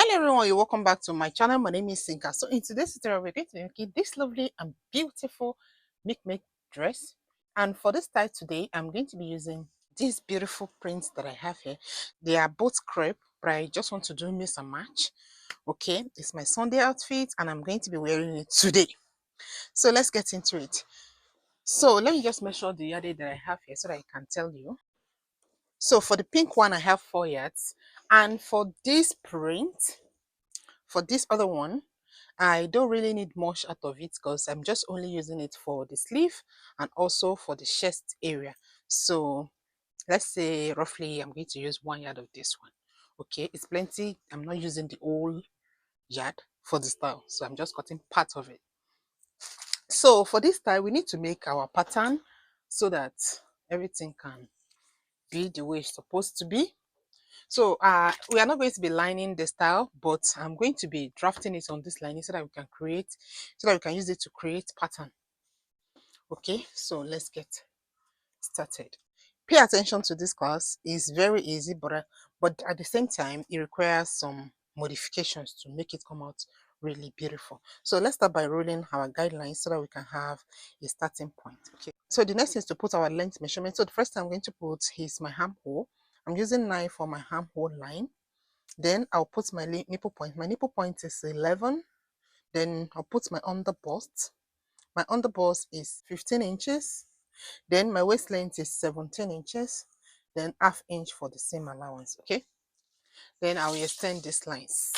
Hello everyone, you're welcome back to my channel. My name is Sinka. So in today's tutorial, we're going to be making this lovely and beautiful Milkmaid dress. And for this style today, I'm going to be using these beautiful prints that I have here. They are both crepe, but I just want to do mix and match. Okay, it's my Sunday outfit and I'm going to be wearing it today. So let's get into it. So let me just measure the yardage that I have here so that I can tell you. So for the pink one, I have 4 yards. And for this print, for this other one, I don't really need much out of it because I'm just only using it for the sleeve and also for the chest area. So let's say roughly I'm going to use 1 yard of this one. Okay, it's plenty. I'm not using the whole yard for the style, so I'm just cutting part of it. So for this style, we need to make our pattern so that everything can be the way it's supposed to be. So we are not going to be lining the style, but I'm going to be drafting it on this line so that we can create, so that we can use it to create pattern. Okay, so let's get started. Pay attention to this class. It's very easy, but at the same time, it requires some modifications to make it come out really beautiful. So let's start by rolling our guidelines so that we can have a starting point. Okay, so the next is to put our length measurement. So the first thing I'm going to put is my armhole. I'm using 9 for my armhole line. Then I'll put my nipple point. My nipple point is 11. Then I'll put my underbust. My underbust is 15 inches. Then my waist length is 17 inches. Then ½ inch for the seam allowance. Okay. Then I will extend these lines.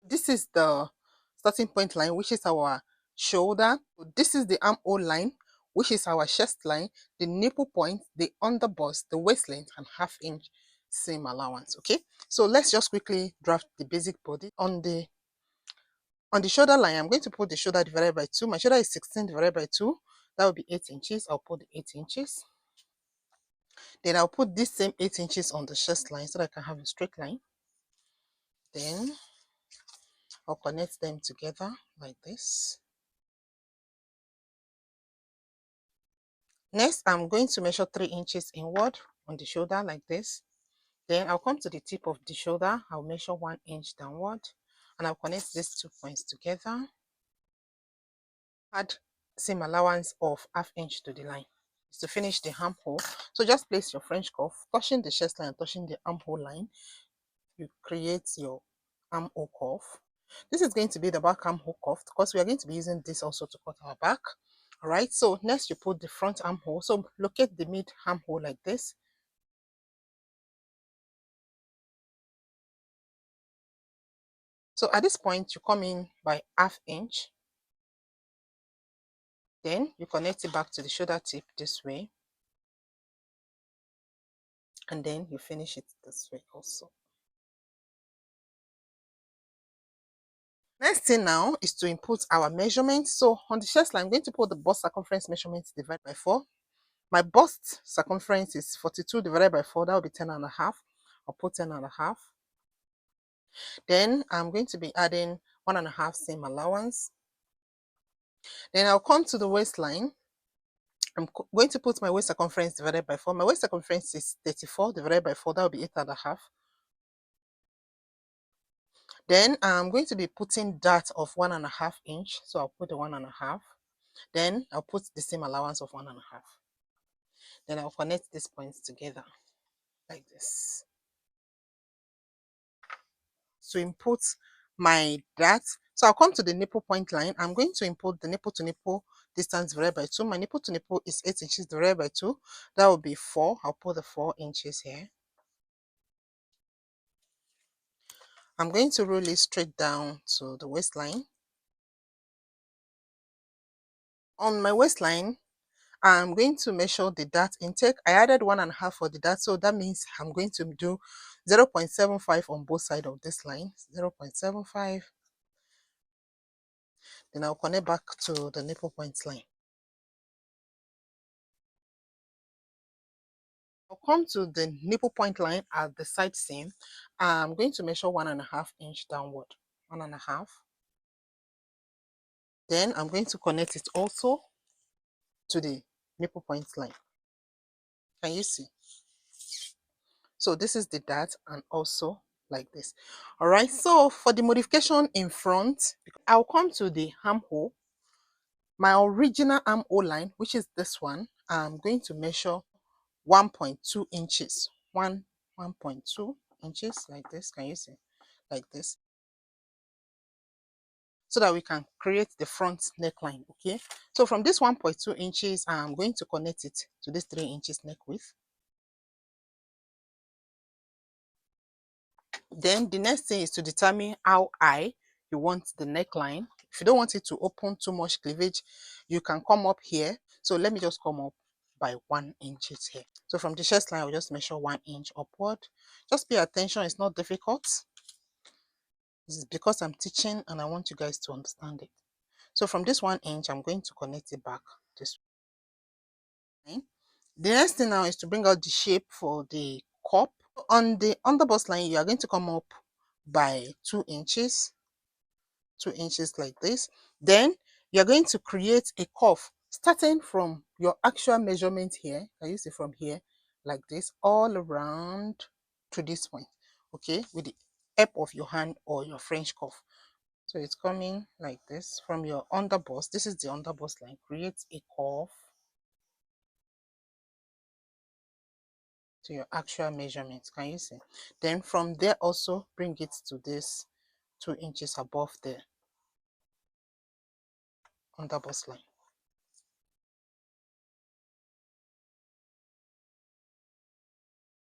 This is the starting point line, which is our shoulder. This is the armhole line, which is our chest line, the nipple point, the underbust, the waist length, and ½ inch seam allowance. Okay, so let's just quickly draft the basic body. On the shoulder line, I'm going to put the shoulder divided by 2. My shoulder is 16 divided by 2. That will be 8 inches. I'll put the 8 inches. Then I'll put this same 8 inches on the chest line so that I can have a straight line. Then I'll connect them together like this. Next, I'm going to measure 3 inches inward on the shoulder like this. Then I'll come to the tip of the shoulder. I'll measure 1 inch downward. And I'll connect these 2 points together. Add seam allowance of ½ inch to the line. To finish the armhole, so just place your French cuff, touching the chest line and touching the armhole line. You create your armhole cuff. This is going to be the back armhole cuff because we are going to be using this also to cut our back. All right, so next you put the front armhole. So locate the mid armhole like this. So at this point, you come in by ½ inch. Then you connect it back to the shoulder tip this way. And then you finish it this way also. Next thing now is to input our measurements. So on the chest line, I'm going to put the bust circumference measurement divided by 4. My bust circumference is 42 divided by 4. That will be 10.5. I'll put 10.5. Then I'm going to be adding 1.5 seam allowance. Then I'll come to the waistline. I'm going to put my waist circumference divided by 4. My waist circumference is 34 divided by 4. That will be 8.5. Then I'm going to be putting that of 1.5 inch. So I'll put the 1.5. Then I'll put the seam allowance of 1.5. Then I'll connect these points together like this. To input my that, so I'll come to the nipple point line. I'm going to input the nipple to nipple distance divided by 2. My nipple to nipple is 8 inches divided by 2. That will be 4. I'll put the 4 inches here. I'm going to roll it straight down to the waistline. On my waistline, I'm going to measure the dart intake. I added 1.5 for the dart, so that means I'm going to do 0.75 on both sides of this line. 0.75. Then I'll connect back to the nipple point line. I'll come to the nipple point line at the side seam. I'm going to measure 1.5 inch downward. 1.5. Then I'm going to connect it also to the nipple point line. Can you see? So this is the dart and also like this. All right, so for the modification in front, I'll come to the armhole. My original armhole line, which is this one, I'm going to measure 1.2 inches. 1.2 inches like this. Can you see? Like this. So that we can create the front neckline. Okay. So from this 1.2 inches, I'm going to connect it to this 3 inches neck width. Then the next thing is to determine how high you want the neckline. If you don't want it to open too much cleavage, you can come up here. So let me just come up by 1 inch here. So from the chest line, I'll just measure 1 inch upward. Just pay attention, it's not difficult. This is because I'm teaching and I want you guys to understand it. So from this 1 inch, I'm going to connect it back this way. The next thing now is to bring out the shape for the cup. On the underbust line, you are going to come up by 2 inches, 2 inches like this. Then you're going to create a curve starting from your actual measurement here. Can you see from here like this all around to this point? Okay, with the help of your hand or your French cuff. So it's coming like this from your underbust. This is the underbust line. Create a curve to your actual measurement. Can you see? Then from there also bring it to this 2 inches above the underbust line.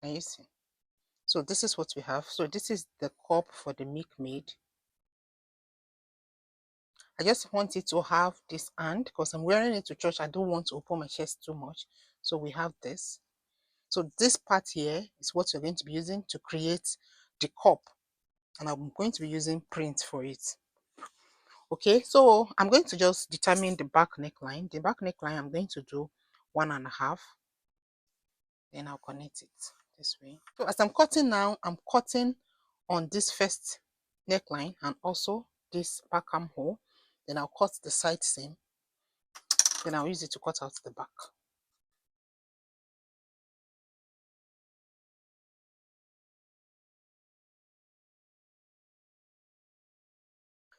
Can you see? So this is what we have. So this is the cup for the Milkmaid. I just want it to have this hand because I'm wearing it to church. I don't want to open my chest too much. So we have this. So this part here is what you're going to be using to create the cup. And I'm going to be using print for it. Okay, so I'm going to just determine the back neckline. The back neckline, I'm going to do 1.5. Then I'll connect it this way. So as I'm cutting now, I'm cutting on this first neckline and also this back armhole. Then I'll cut the side seam. Then I'll use it to cut out the back.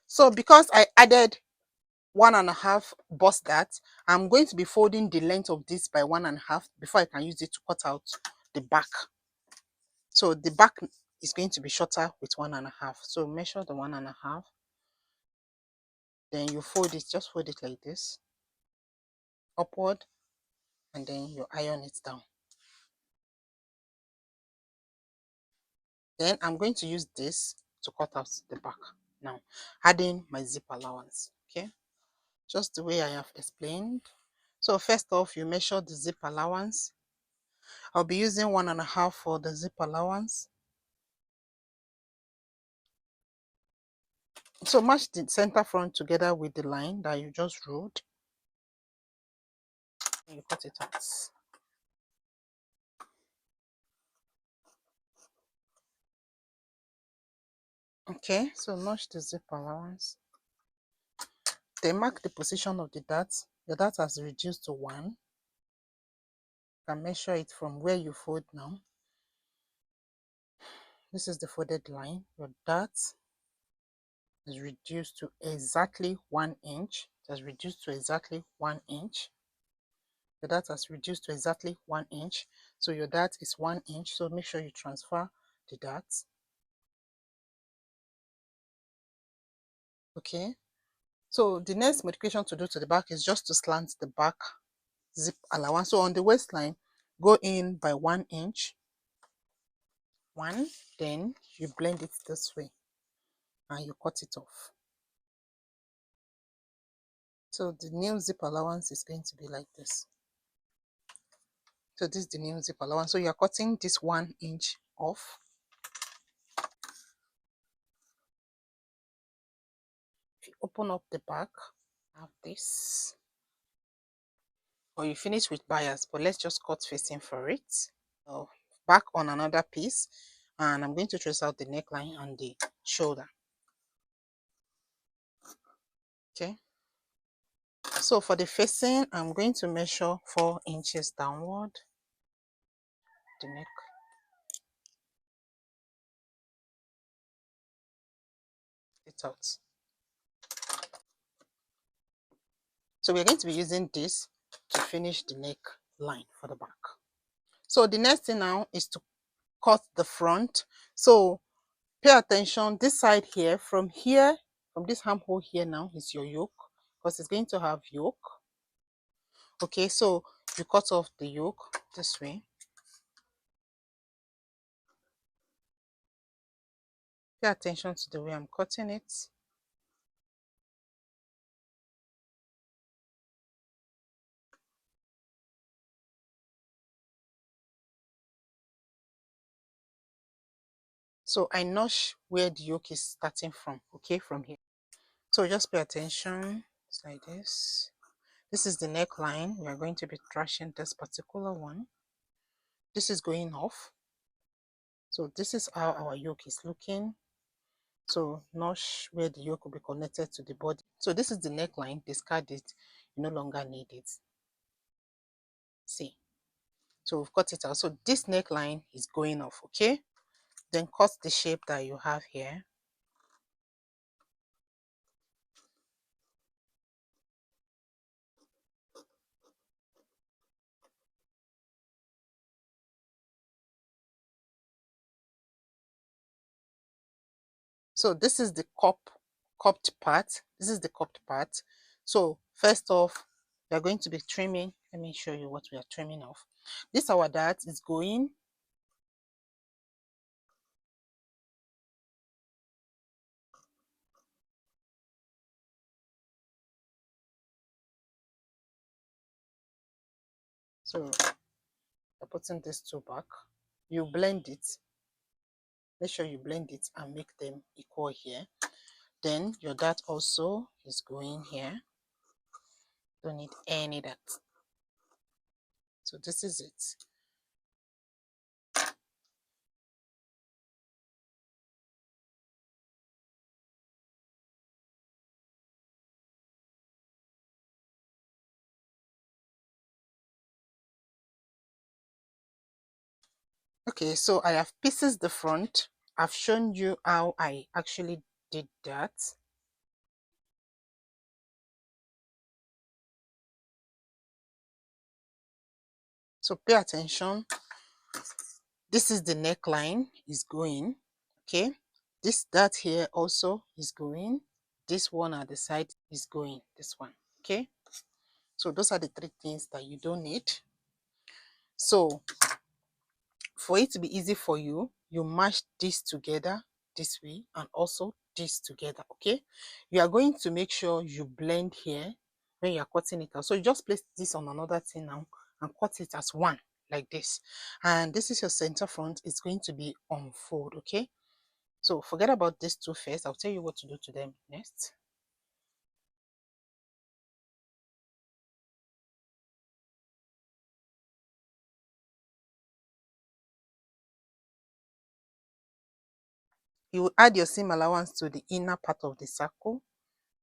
So because I added 1.5 bust dart, I'm going to be folding the length of this by 1.5 before I can use it to cut out the back. So the back is going to be shorter with 1.5. So measure the 1.5. Then you fold it, just fold it like this, upward, and then you iron it down. Then I'm going to use this to cut out the back now, adding my zip allowance. Okay, just the way I have explained. So first off, you measure the zip allowance. I'll be using 1.5 for the zip allowance. So match the center front together with the line that you just ruled. And you cut it out. Okay, so notch the zip allowance. Then mark the position of the dart. The dart has reduced to 1. You can measure it from where you fold now. This is the folded line. Your dart is reduced to exactly 1 inch. It has reduced to exactly 1 inch. The dart has reduced to exactly 1 inch. So your dart is 1 inch. So make sure you transfer the dart. Okay. So the next modification to do to the back is just to slant the back zip allowance. So on the waistline, go in by 1 inch. 1. Then you blend it this way and you cut it off. So the new zip allowance is going to be like this. So this is the new zip allowance. So you're cutting this 1 inch off. If you open up the back, have this. Or you finish with bias, but let's just cut facing for it. So back on another piece, and I'm going to trace out the neckline and the shoulder. Okay. So for the facing, I'm going to measure 4 inches downward. The neck. it out. So we're going to be using this to finish the neck line for the back. So the next thing now is to cut the front. So pay attention, this side here, from this armhole here now is your yoke, because it's going to have yoke. Okay, so you cut off the yoke this way. Pay attention to the way I'm cutting it. So I notch where the yoke is starting from, okay, from here. So just pay attention. It's like this. This is the neckline. We are going to be trashing this particular one. This is going off. So this is how our yoke is looking. So notch where the yoke will be connected to the body. So this is the neckline. Discard it. You no longer need it. See. So we've cut it out. So this neckline is going off, okay? Then cut the shape that you have here. So this is the cupped part. This is the cupped part. So first off, we are going to be trimming. Let me show you what we are trimming off. This our dart is going. So I'm putting these two back. You blend it. Make sure you blend it and make them equal here. Then your dart also is going here. Don't need any dart. So this is it. Okay, so I have pieces the front. I've shown you how I actually did that. So pay attention. This is the neckline is going. Okay, this dart here also is going. This one at the side is going. This one. Okay, so those are the three things that you don't need. So for it to be easy for you, you mash this together this way and also this together. Okay, you are going to make sure you blend here when you are cutting it out. So you just place this on another thing now and cut it as one like this. And this is your center front. It's going to be on fold. Okay, so forget about these two first. I'll tell you what to do to them next. You will add your seam allowance to the inner part of the circle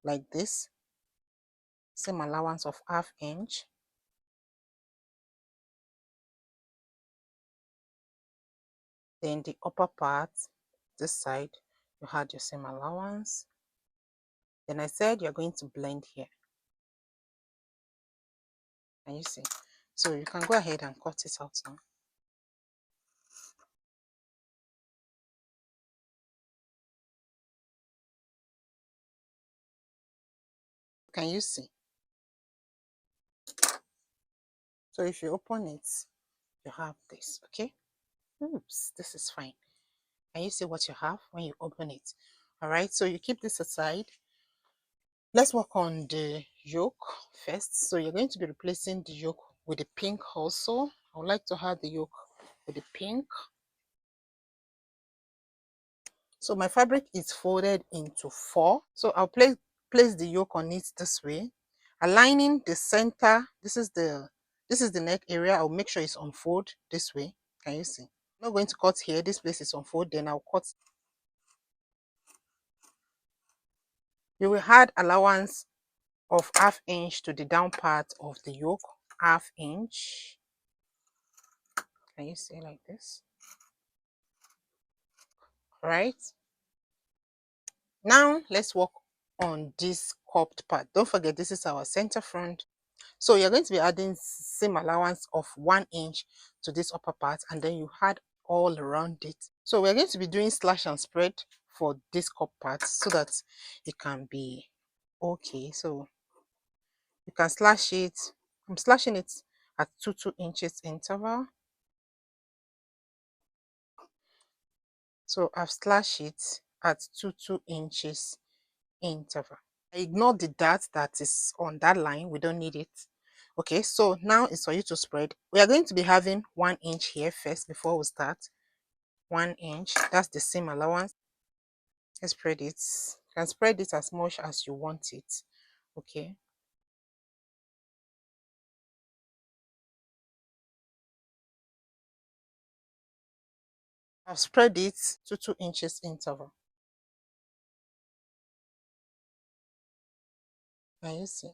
like this. Seam allowance of 1/2 inch. Then the upper part, this side, you had your seam allowance. Then I said you're going to blend here. Can you see? So you can go ahead and cut it out now. Can you see? So if you open it, you have this, okay? Oops, this is fine. Can you see what you have when you open it? All right, so you keep this aside. Let's work on the yoke first. So you're going to be replacing the yoke with the pink also. I would like to have the yoke with the pink. So my fabric is folded into 4. So I'll place the yoke on it this way, aligning the center. This is the neck area. I'll make sure it's on fold this way. Can you see? I'm not going to cut here. This place is on fold. Then I'll cut. You will add allowance of 1/2 inch to the down part of the yoke. 1/2 inch. Can you see like this? Right? Now let's work on this cupped part. Don't forget, this is our center front. So you're going to be adding seam allowance of 1 inch to this upper part, and then you add all around it. So we're going to be doing slash and spread for this cup part so that it can be okay. So you can slash it. I'm slashing it at 2 inches interval. So I've slashed it at 2 inches interval. I ignore the dot that is on that line. We don't need it. Okay, so now it's for you to spread. We are going to be having 1 inch here first before we start. 1 inch, that's the seam allowance. Let's spread it. You can spread it as much as you want it. Okay. I've spread it to 2 inches interval. Can you see?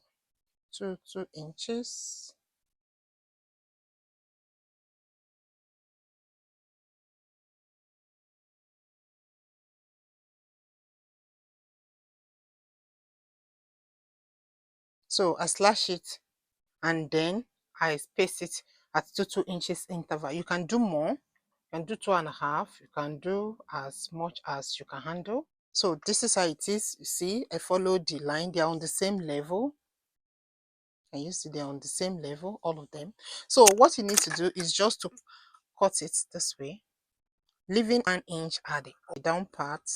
2 inches. So I slash it and then I space it at 2 inches interval. You can do more. You can do 2.5. You can do as much as you can handle. So this is how it is. You see, I followed the line. They are on the same level. And you see they're on the same level, all of them. So what you need to do is just to cut it this way, leaving 1 inch at the down part.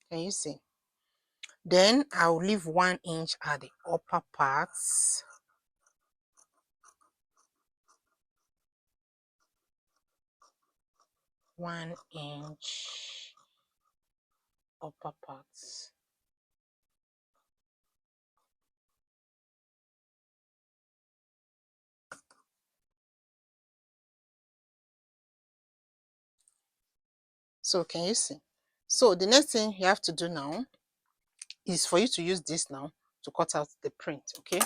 Can you see? Then I'll leave 1 inch at the upper parts. One inch upper parts. So can you see? So the next thing you have to do now is for you to use this now to cut out the print, okay?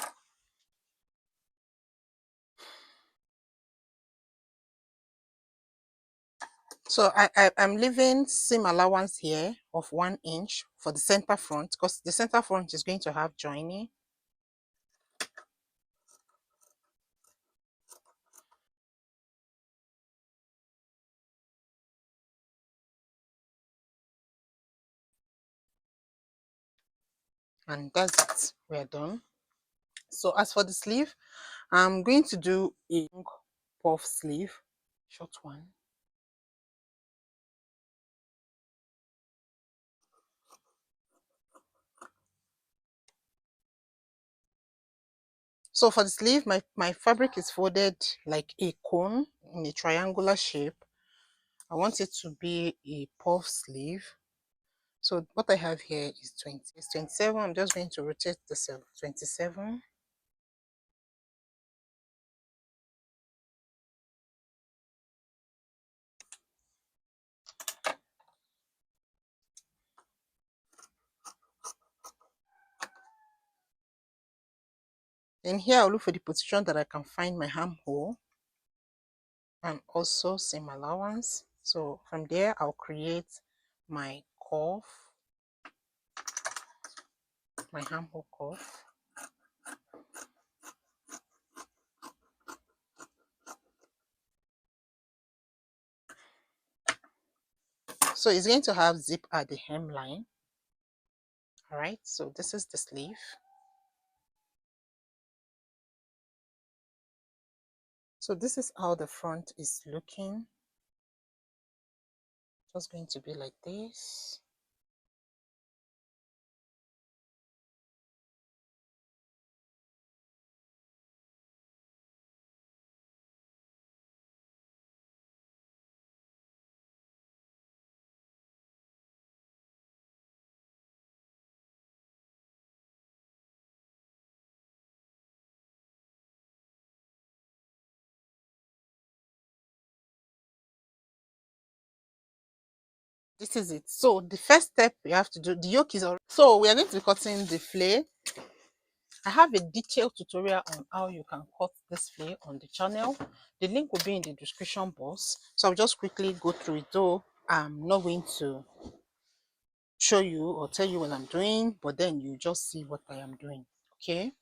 So I'm leaving seam allowance here of 1 inch for the center front because the center front is going to have joining. And that's it. We're done. So as for the sleeve, I'm going to do a long puff sleeve, short one. So for the sleeve, my fabric is folded like a cone in a triangular shape. I want it to be a puff sleeve. So what I have here is 20. It's 27. I'm just going to rotate the cell. 27. Then here I'll look for the position that I can find my armhole and also seam allowance. So from there I'll create my curve, my armhole curve. So it's going to have zip at the hemline. All right, so this is the sleeve. So this is how the front is looking. Just going to be like this. This is it. So the first step we have to do, the yoke is already, so we are going to be cutting the flare. I have a detailed tutorial on how you can cut this flare on the channel. The link will be in the description box. So I'll just quickly go through it, though I'm not going to show you or tell you what I'm doing, but then you just see what I am doing. Okay.